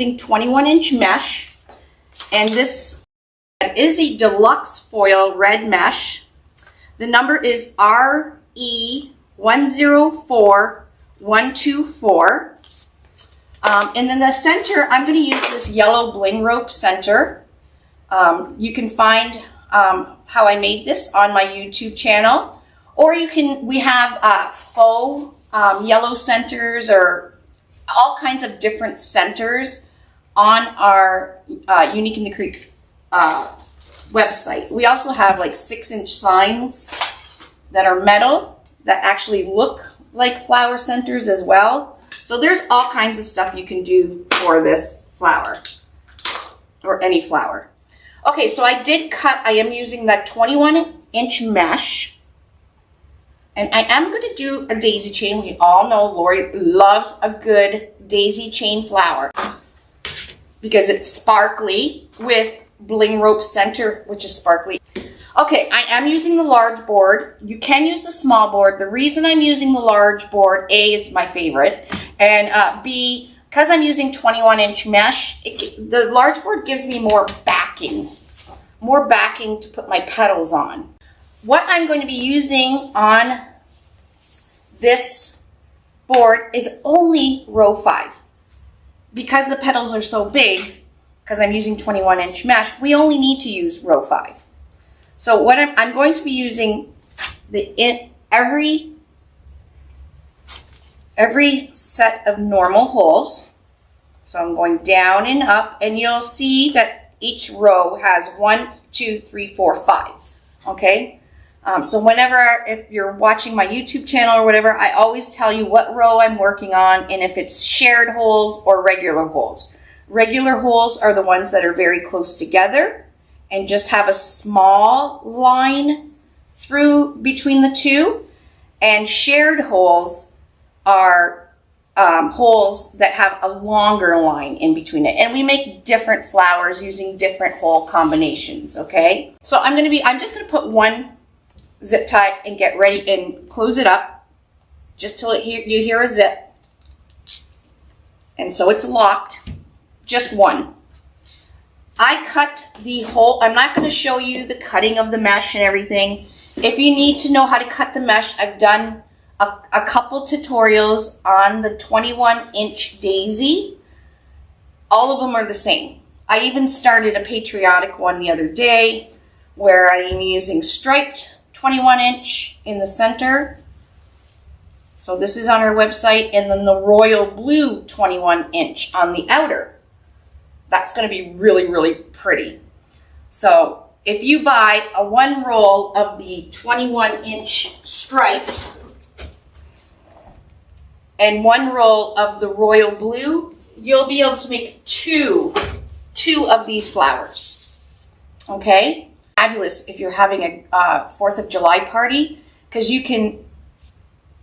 using 21-inch mesh, and this is a deluxe foil red mesh. The number is RE104124. And then the center, I'm going to use this yellow bling rope center. You can find how I made this on my YouTube channel, or we have faux yellow centers or all kinds of different centers on our Unique in the Creek website. We also have like 6-inch signs that are metal that actually look like flower centers as well. So there's all kinds of stuff you can do for this flower, or any flower. Okay, so I did cut, I am using that 21-inch mesh, and I am going to do a daisy chain. We all know Laurie loves a good daisy chain flower because it's sparkly with bling rope center, which is sparkly. Okay, I am using the large board. You can use the small board. The reason I'm using the large board, A, is my favorite, and B, because I'm using 21-inch mesh, the large board gives me more backing to put my petals on. What I'm going to be using on this board is only row 5. Because the petals are so big, because I'm using 21-inch mesh, we only need to use row 5. So what I'm going to be using every set of normal holes. So I'm going down and up, and you'll see that each row has 1, 2, 3, 4, 5. Okay. So if you're watching my YouTube channel or whatever, I always tell you what row I'm working on and if it's shared holes or regular holes. Regular holes are the ones that are very close together and just have a small line through between the two, and shared holes are holes that have a longer line in between it. And we make different flowers using different hole combinations, okay? So I'm just gonna put one zip tie and get ready and close it up just till you hear a zip. And so it's locked, just one. I cut the hole. I'm not going to show you the cutting of the mesh and everything. If you need to know how to cut the mesh, I've done a couple tutorials on the 21-inch daisy. All of them are the same. I even started a patriotic one the other day where I am using striped 21-inch in the center. So this is on our website, and then the royal blue 21-inch on the outer. That's going to be really, really pretty. So if you buy one roll of the 21-inch striped and one roll of the royal blue, you'll be able to make two of these flowers. Okay? Fabulous if you're having a 4th of July party, because you can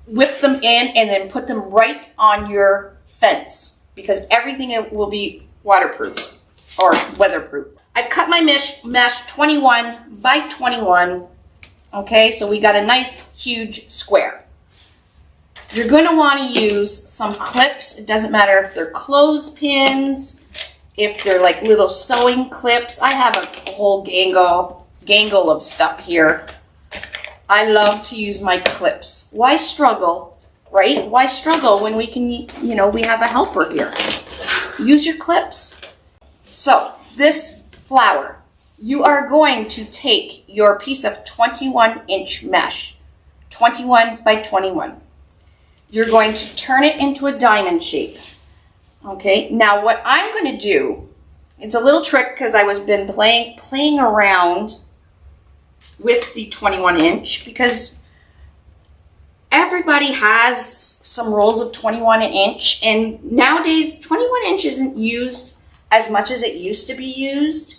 whip them in and then put them right on your fence, because everything will be waterproof or weatherproof. I've cut my mesh 21 by 21. Okay, so we got a nice huge square. You're going to want to use some clips. It doesn't matter if they're clothespins, if they're like little sewing clips. I have a whole gangle of stuff here. I love to use my clips. Why struggle, right? Why struggle when we can, we have a helper here. Use your clips. So this flower, you are going to take your piece of 21-inch mesh, 21 by 21. You're going to turn it into a diamond shape. Okay, now what I'm going to do, it's a little trick because I was been playing around with the 21-inch, because everybody has some rolls of 21-inch, and nowadays 21-inch isn't used as much as it used to be used.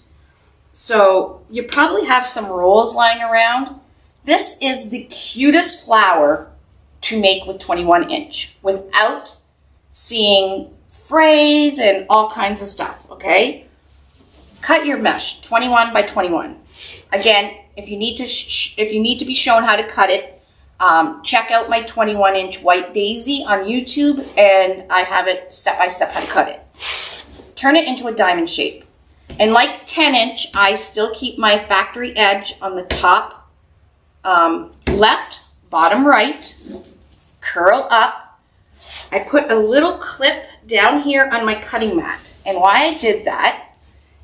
So you probably have some rolls lying around. This is the cutest flower to make with 21-inch without seeing frays and all kinds of stuff, okay? Cut your mesh 21 by 21. Again, if you need to be shown how to cut it, check out my 21-inch white daisy on YouTube, and I have it step by step how to cut it. turn it into a diamond shape. And like 10-inch, I still keep my factory edge on the top left, bottom right, curl up. I put a little clip down here on my cutting mat. And why I did that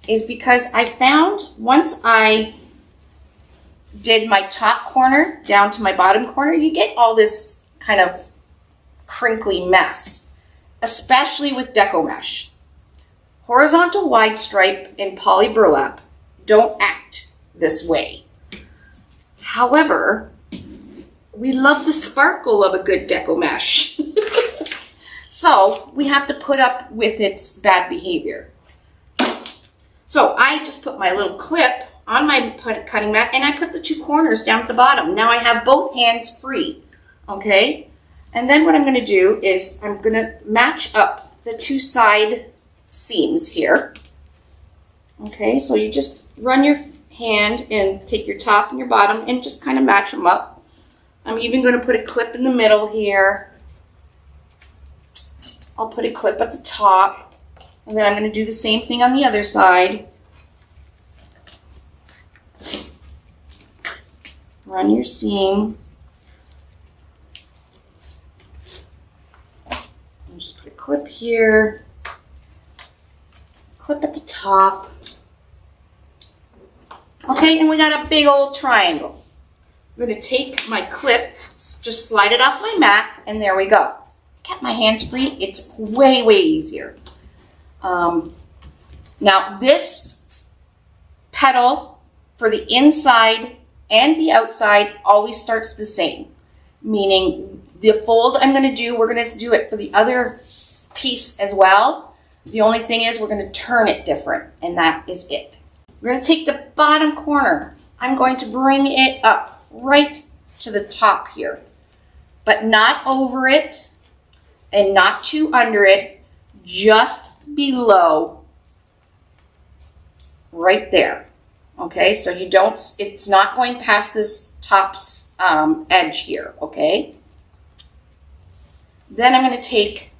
is because I found once I did my top corner down to my bottom corner, you get all this kind of crinkly mess, especially with deco mesh. Horizontal wide stripe and poly burlap don't act this way. However, we love the sparkle of a good deco mesh. So we have to put up with its bad behavior. So I just put my little clip on my cutting mat and I put the two corners down at the bottom. Now I have both hands free, okay? And then what I'm gonna do is I'm gonna match up the two side seams here. Okay, so you just run your hand and take your top and your bottom and just kind of match them up. I'm even gonna put a clip in the middle here. I'll put a clip at the top, and then I'm going to do the same thing on the other side. Run your seam. And just put a clip here, clip at the top. Okay, and we got a big old triangle. I'm going to take my clip, just slide it off my mat, and there we go. Kept my hands free. It's way, way easier. Now this petal for the inside and the outside always starts the same, meaning the fold I'm going to do, we're going to do it for the other piece as well. The only thing is we're going to turn it different, and that is it. We're going to take the bottom corner. I'm going to bring it up right to the top here, but not over it and not too under it, just below right there. Okay, so you don't, it's not going past this top edge here, okay? Then I'm going to take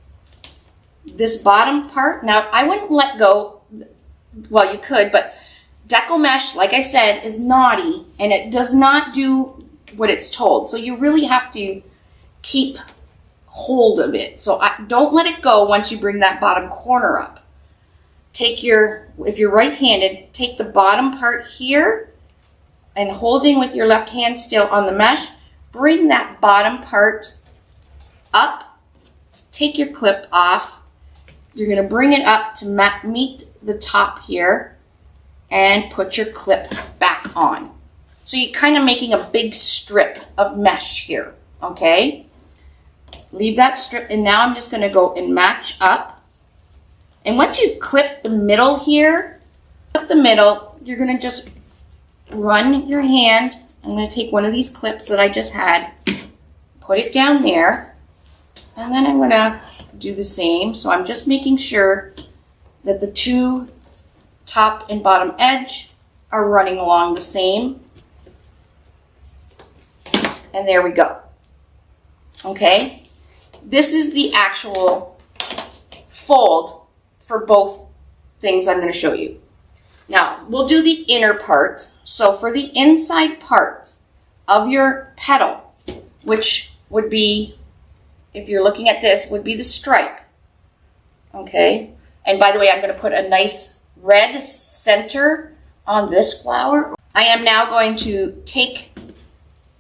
this bottom part. Now, I wouldn't let go, well, you could, but deco mesh, like I said, is naughty, and it does not do what it's told. So you really have to keep hold of it. So don't let it go once you bring that bottom corner up. Take your, if you're right-handed, take the bottom part here and holding with your left hand still on the mesh, bring that bottom part up, take your clip off. You're going to bring it up to meet the top here and put your clip back on. So you're kind of making a big strip of mesh here, okay? Leave that strip, and now I'm just going to go and match up. And once you clip the middle here, clip the middle, you're going to just run your hand. I'm going to take one of these clips that I just had, put it down there, and then I'm going to do the same. So I'm just making sure that the two top and bottom edge are running along the same. And there we go. Okay? This is the actual fold for both things I'm going to show you. Now, we'll do the inner part. So for the inside part of your petal, which would be, if you're looking at this, would be the stripe. Okay? And by the way, I'm going to put a nice red center on this flower. I am now going to take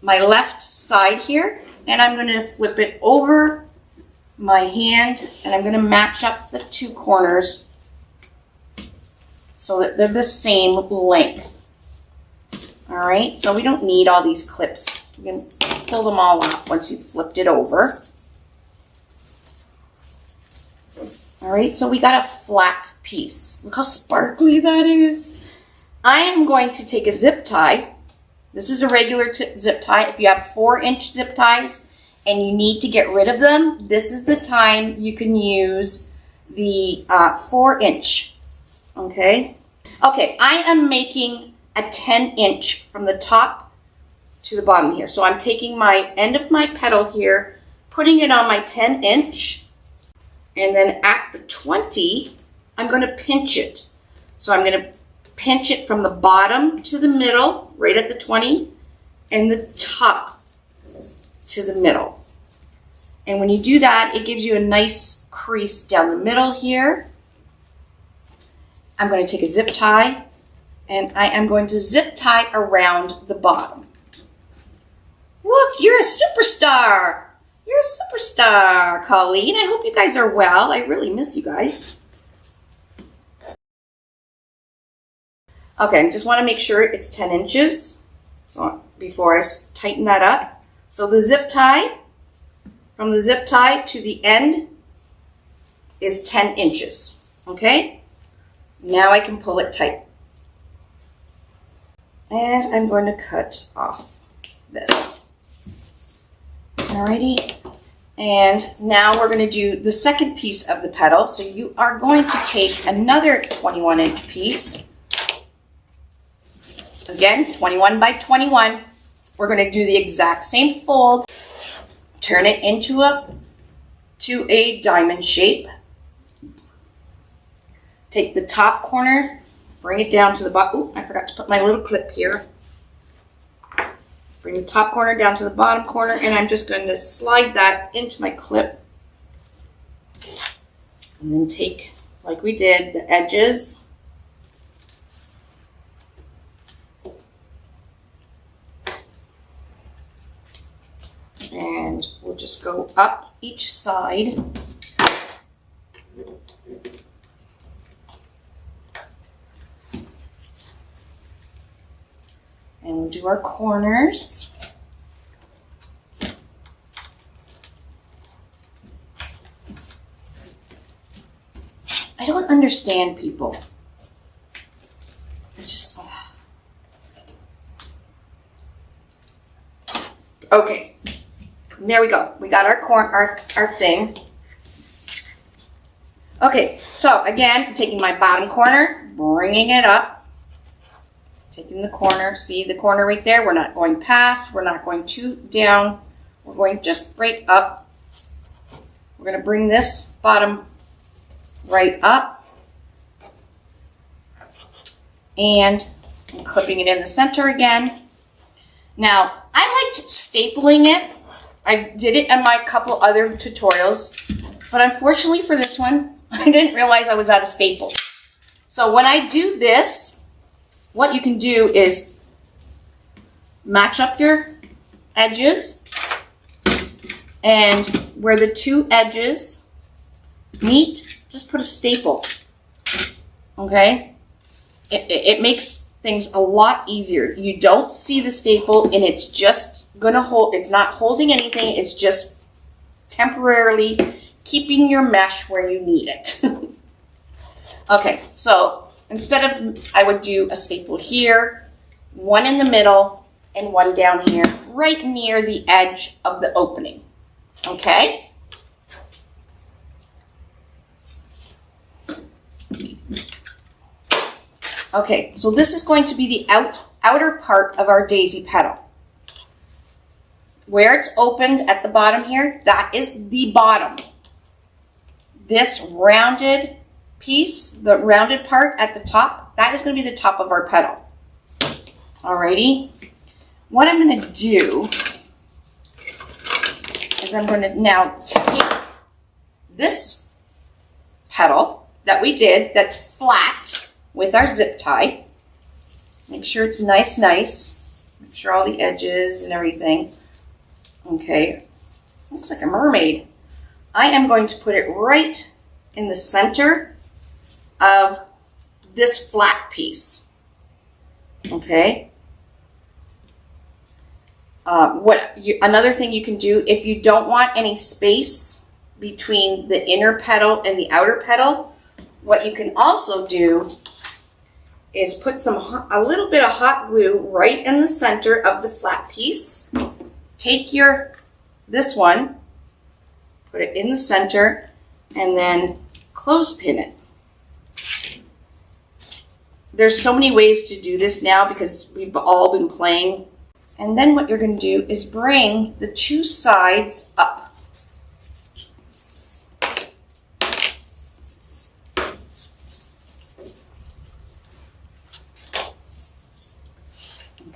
my left side here, and I'm going to flip it over my hand, and I'm going to match up the two corners so that they're the same length. All right, so we don't need all these clips. You can pull them all off once you've flipped it over. All right, so we got a flat piece. Look how sparkly that is. I am going to take a zip tie. This is a regular zip tie. If you have 4-inch zip ties and you need to get rid of them, this is the time you can use the 4-inch. Okay? Okay, I am making a 10-inch from the top to the bottom here. So I'm taking my end of my petal here, putting it on my 10-inch, and then at the 20, I'm going to pinch it. So I'm going to pinch it from the bottom to the middle, right at the 20, and the top to the middle. And when you do that, it gives you a nice crease down the middle here. I'm going to take a zip tie, and I am going to zip tie around the bottom. Look, you're a superstar. You're a superstar, Colleen. I hope you guys are well. I really miss you guys. Okay, I just want to make sure it's 10 inches. So before I tighten that up. So the zip tie, from the zip tie to the end is 10 inches. Okay? Now I can pull it tight. And I'm going to cut off this. Alrighty. And now we're going to do the second piece of the petal. So you are going to take another 21-inch piece. Again, 21 by 21. We're going to do the exact same fold. Turn it into a diamond shape. Take the top corner, bring it down to the bottom. Ooh, I forgot to put my little clip here. Bring the top corner down to the bottom corner, and I'm just going to slide that into my clip. And then take, like we did, the edges. And we'll just go up each side. And we'll do our corners. I don't understand people. I just... Okay. There we go. We got our thing. Okay, so again, taking my bottom corner, bringing it up, taking the corner. See the corner right there? We're not going past. We're not going too down. We're going just right up. We're going to bring this bottom right up. And I'm clipping it in the center again. Now, I liked stapling it. I did it in my couple other tutorials, but unfortunately for this one, I didn't realize I was out of staples. So when I do this, what you can do is match up your edges, and where the two edges meet, just put a staple, okay? It makes things a lot easier. You don't see the staple, and it's just gonna hold, it's not holding anything, it's just temporarily keeping your mesh where you need it. Okay, so instead of, I would do a staple here, one in the middle, and one down here, right near the edge of the opening. Okay? Okay, so this is going to be the outer part of our daisy petal. Where it's opened at the bottom here, that is the bottom. This rounded piece, the rounded part at the top, that is going to be the top of our petal. Alrighty. What I'm going to do is I'm going to now take this petal that we did, that's flat, with our zip tie. Make sure it's nice. Make sure all the edges and everything. Okay, looks like a mermaid. I am going to put it right in the center of this flat piece. Okay. Another thing you can do, if you don't want any space between the inner petal and the outer petal, what you can also do is put a little bit of hot glue right in the center of the flat piece. Take this one, put it in the center, and then clothespin it. There's so many ways to do this now because we've all been playing. And then what you're going to do is bring the two sides up.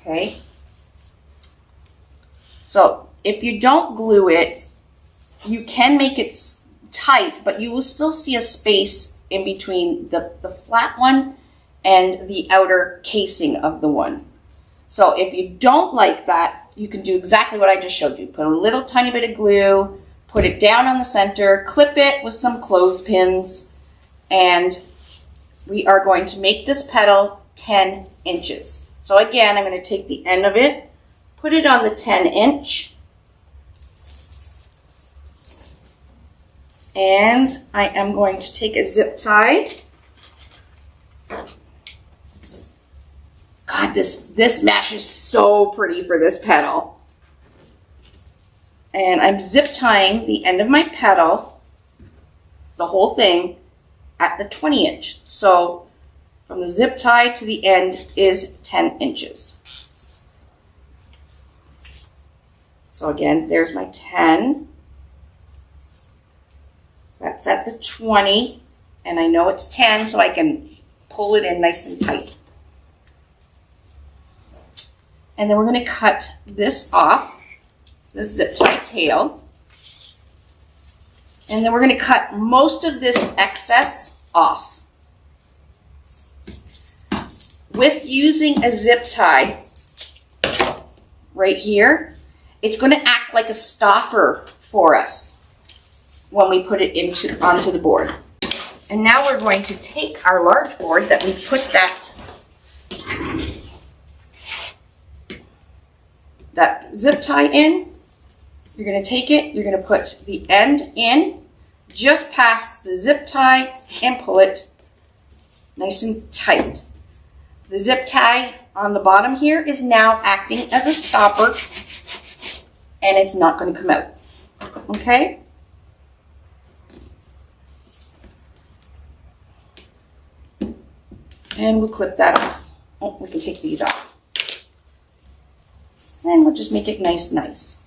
Okay. So if you don't glue it, you can make it tight, but you will still see a space in between the flat one and the outer casing of the one. So if you don't like that, you can do exactly what I just showed you. Put a little tiny bit of glue, put it down on the center, clip it with some clothespins, and we are going to make this petal 10 inches. So again, I'm going to take the end of it, put it on the 10-inch, and I am going to take a zip tie. God, this mesh is so pretty for this petal. And I'm zip tying the end of my petal, the whole thing, at the 20-inch. So from the zip tie to the end is 10 inches. So again, there's my 10. That's at the 20, and I know it's 10, so I can pull it in nice and tight. And then we're going to cut this off, the zip tie tail. And then we're going to cut most of this excess off. With using a zip tie right here, it's going to act like a stopper for us when we put it onto the board. And now we're going to take our large board that we put that zip tie in. You're going to take it, you're going to put the end in just past the zip tie and pull it nice and tight. The zip tie on the bottom here is now acting as a stopper, and it's not going to come out. Okay? And we'll clip that off. Oh, we can take these off. And we'll just make it nice.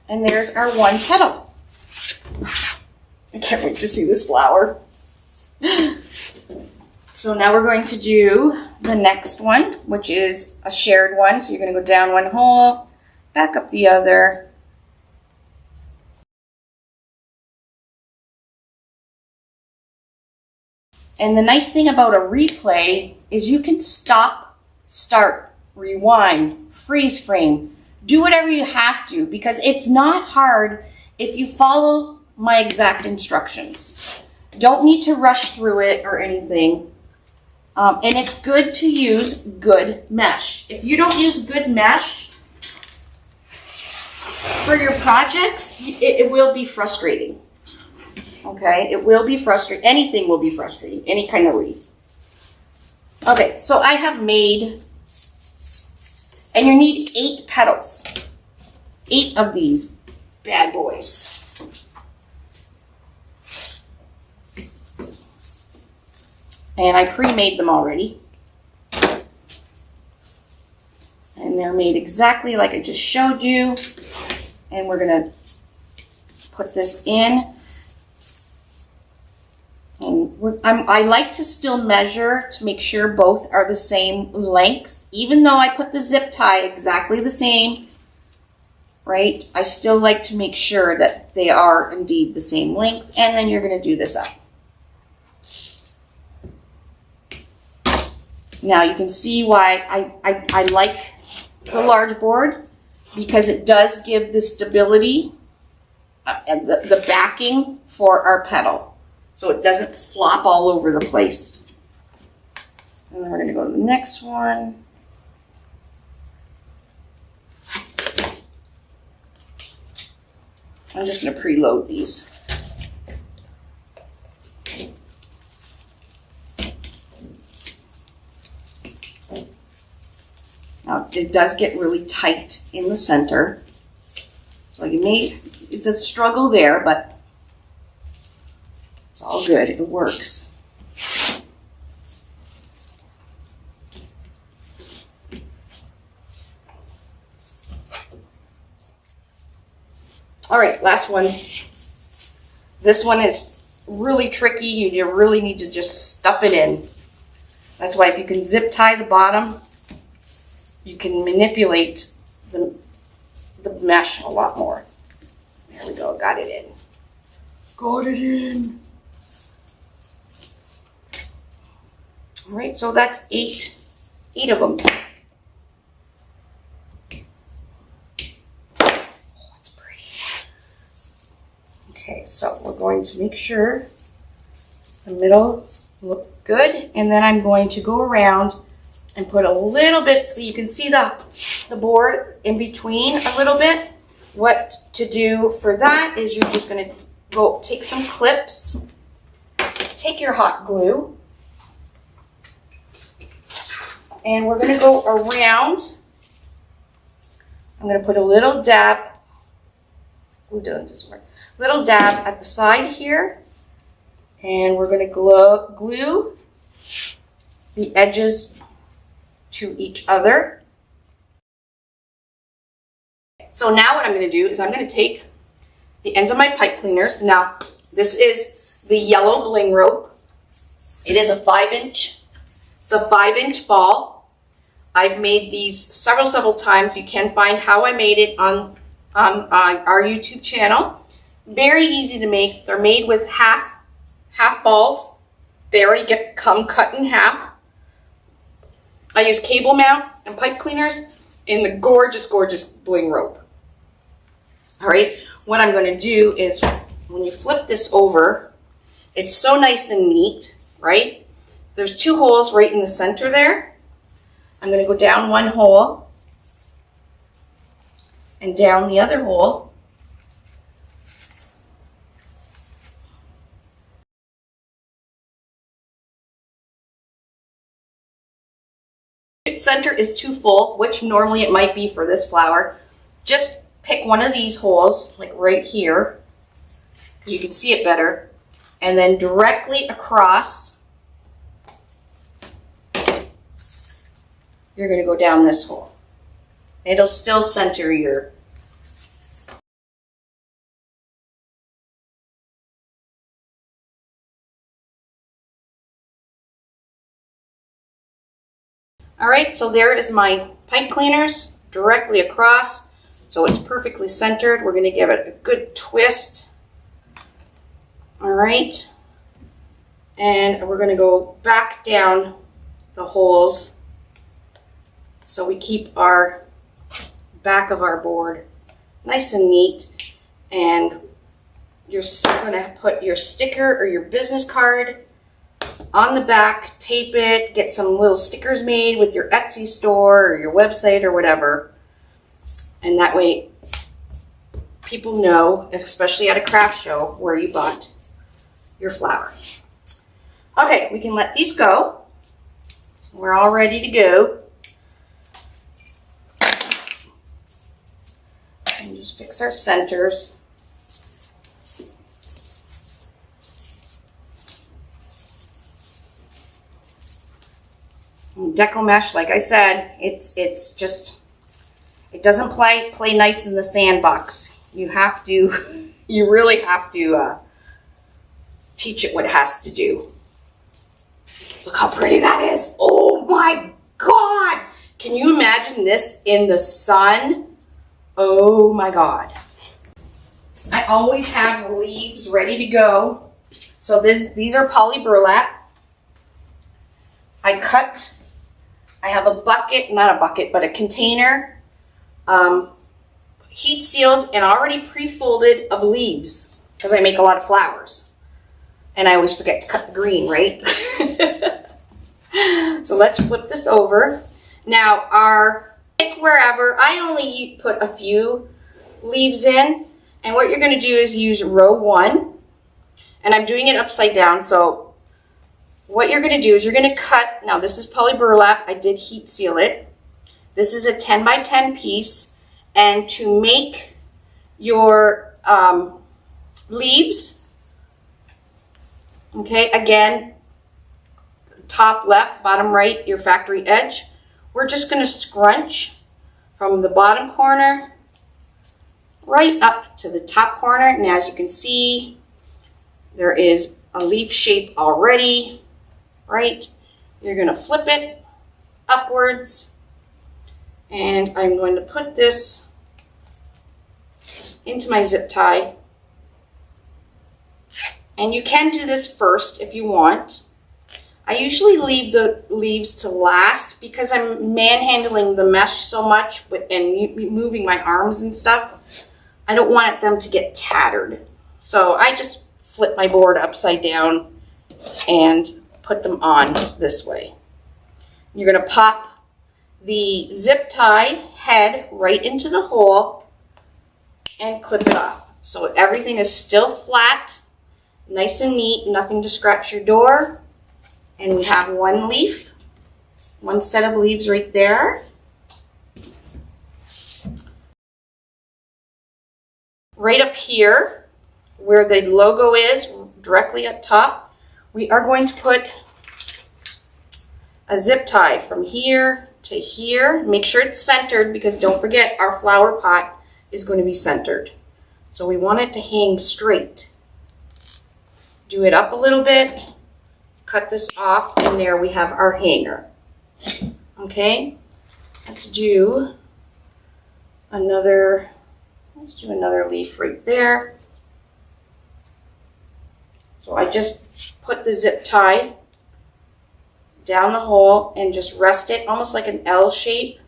And there's our one petal. I can't wait to see this flower. So now we're going to do the next one, which is a shared one. So you're going to go down one hole, back up the other. And the nice thing about a replay is you can stop, start, rewind, freeze frame, do whatever you have to, because it's not hard if you follow my exact instructions. Don't need to rush through it or anything. And it's good to use good mesh. If you don't use good mesh for your projects, it will be frustrating. Okay, it will be frustrating. Anything will be frustrating, any kind of wreath. Okay, so I have made, and you need 8 petals. 8 of these bad boys. And I pre-made them already. And they're made exactly like I just showed you. And we're going to put this in. And I like to still measure to make sure both are the same length. Even though I put the zip tie exactly the same, right? I still like to make sure that they are indeed the same length. And then you're going to do this up. Now you can see why I like the large board, because it does give the stability and the backing for our petal, so it doesn't flop all over the place. And then we're going to go to the next one. I'm just going to preload these. Now, it does get really tight in the center. So it's a struggle there, but it's all good. It works. All right, last one. This one is really tricky. You really need to just stuff it in. That's why if you can zip tie the bottom, you can manipulate the mesh a lot more. There we go, got it in. Got it in. All right, so that's eight of them. Oh, it's pretty. Okay, so we're going to make sure the middles look good, and then I'm going to go around and put a little bit, so you can see the board in between a little bit. What to do for that is you're just going to go take some clips, take your hot glue, and we're going to go around. I'm going to put a little dab, little dab at the side here, and we're going to glue the edges to each other. So now what I'm going to do is I'm going to take the ends of my pipe cleaners. Now, this is the yellow bling rope. It is a 5-inch. It's a 5-inch ball. I've made these several times. You can find how I made it on our YouTube channel. Very easy to make. They're made with half balls. They already come cut in half. I use cable mount and pipe cleaners in the gorgeous bling rope. All right, what I'm going to do is when you flip this over, it's so nice and neat, right? There's 2 holes right in the center there. I'm going to go down one hole and down the other hole. Center is too full, which normally it might be for this flower. Just pick one of these holes, like right here, because you can see it better, and then directly across, you're going to go down this hole. It'll still center your All right, so there is my pipe cleaners directly across, so it's perfectly centered. We're going to give it a good twist. All right, and we're going to go back down the holes so we keep our back of our board nice and neat. And you're going to put your sticker or your business card on the back, tape it, get some little stickers made with your Etsy store or your website or whatever. And that way people know, especially at a craft show, where you bought your flower. Okay, we can let these go. We're all ready to go. And just fix our centers. Deco mesh, like I said, it's just, it doesn't play nice in the sandbox. You have to, you really have to teach it what it has to do. Look how pretty that is. Oh my God. Can you imagine this in the sun? Oh my God. I always have leaves ready to go. So these are poly burlap. I have a bucket, not a bucket, but a container, heat sealed and already pre-folded of leaves, because I make a lot of flowers. And I always forget to cut the green, right? So let's flip this over. Now pick wherever, I only put a few leaves in, and what you're going to do is use row 1, and I'm doing it upside down. So what you're going to do is you're going to cut, now this is poly burlap, I did heat seal it. This is a 10 by 10 piece, and to make your leaves, okay, again, top left, bottom right, your factory edge, we're just going to scrunch from the bottom corner right up to the top corner. And as you can see, there is a leaf shape already, right? You're going to flip it upwards, and I'm going to put this into my zip tie. And you can do this first if you want. I usually leave the leaves to last because I'm manhandling the mesh so much and moving my arms and stuff. I don't want them to get tattered. So I just flip my board upside down and put them on this way. You're going to pop the zip tie head right into the hole and clip it off. So everything is still flat, nice and neat, nothing to scratch your door. And we have one leaf, one set of leaves right there. Right up here, where the logo is, directly up top, we are going to put a zip tie from here to here. Make sure it's centered because don't forget our flower pot is going to be centered. So we want it to hang straight. Do it up a little bit. Cut this off, and there we have our hanger. Okay, let's do another leaf right there. So I just put the zip tie down the hole and just rest it almost like an L shape,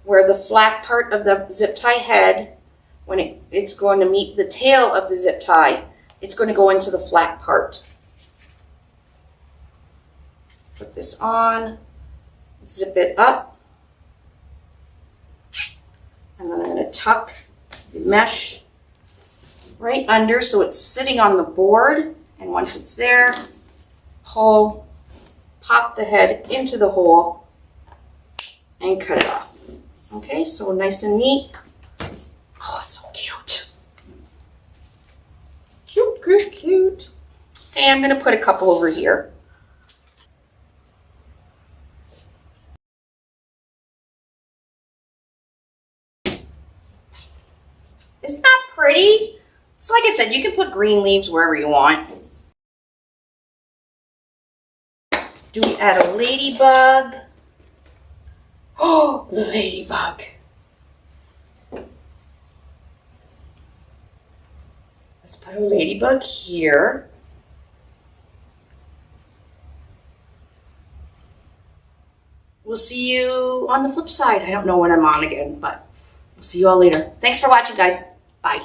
where the flat part of the zip tie head, when it's going to meet the tail of the zip tie, it's going to go into the flat part. Put this on, zip it up, and then I'm going to tuck the mesh right under so it's sitting on the board, and once it's there, pull, pop the head into the hole, and cut it off. Okay, so nice and neat. Oh, it's so cute. Cute, cute, cute. Okay, I'm going to put a couple over here. Isn't that pretty? So like I said, you can put green leaves wherever you want. Do we add a ladybug? Oh, the ladybug. Let's put a ladybug here. We'll see you on the flip side. I don't know when I'm on again, but we'll see you all later. Thanks for watching, guys. Bye.